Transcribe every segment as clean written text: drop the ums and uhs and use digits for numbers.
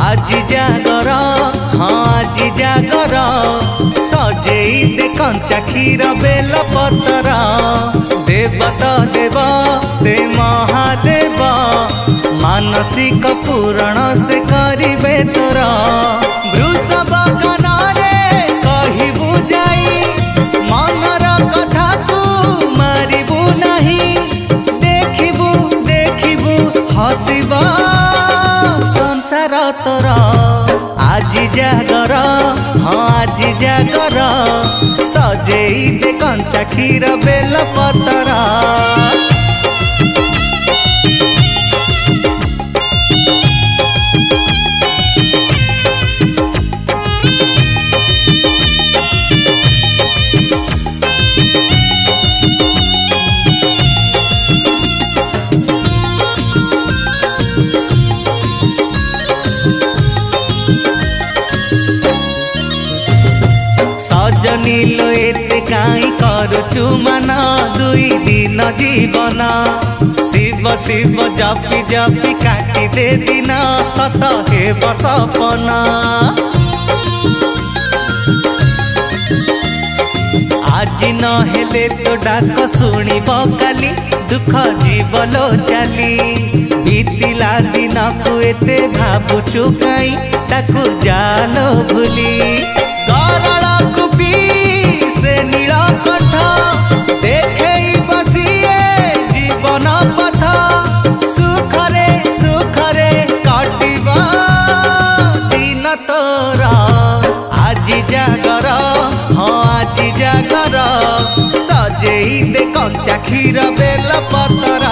आज जागर हाँ आज जागर सजेई दे कंचा क्षीर बेल पतर देव तो देव से महादेव मानसिक पूरण से करिबे तोर वृषभ कानरे कहबू जाई मनर कथा को मारिबू नहीं देखिबू देखिबू हसिबा संसार तोर आज जागर हाँ आज जागर सजेई दे कंचा क्षीर बेल पतर सजनी लो एते काई करुचु मन दुई दिन जीवन शिव शिव जपि जपि काटी दे दिन सत हेब सपना आज न हेले तो डाक शुणिब काली दुख जीवलो चाली बीतिला दिन को एते भाबुचु काई ताकू जालो भूली से नीलकंठ देखे बसिए जीवन पथ सुखरे सुखरे कटिबा दिन तोर आज जागर हाँ आज जागर सजेई दे कंचा क्षीर बेल पतर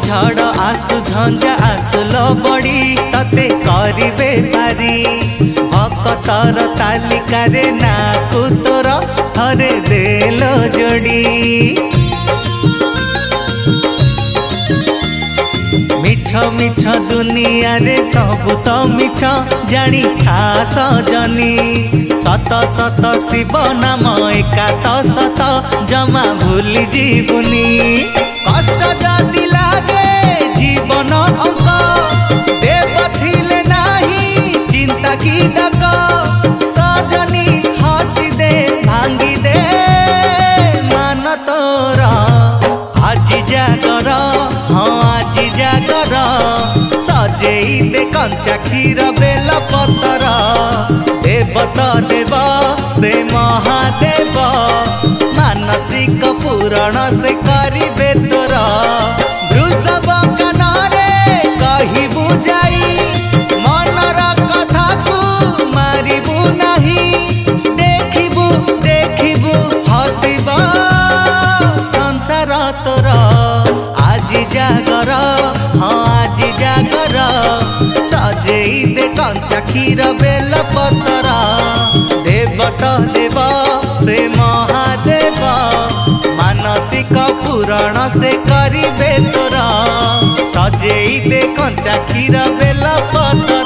झड़ आसु झंझा आसुल बड़ी तते करिबे पारी भक्तर तालिकारे ना तोर थरे देलो जोड़ी मिछ मिछ दुनिया रे सब तो मिछ जानी खास जनी सत सत शिव नाम एका तो सत जमा भूली जीवनी कष्ट जदि लागे जीवन अंक देव थिले नाही चिंता की दक सजनी हसी दे भांगी दे मान तोर आज जागर हाँ आज जागर सजेई दे कंचा क्षीर बेल पतर देव तो देव से महादेव मानसिक पूरण से करिबे तोर वृषभ कानरे कहबू जाई मनर कथा को मारिबू नहीं देखिबू देखिबू हसिबा संसार तोर आज जागर हाँ आज जागर सजेई दे कंचा क्षीर बेल पतर देव तो देव से महादेव मानसिक पूरण से करिबे तोर सजेई दे कंचा क्षीर बेल पतर।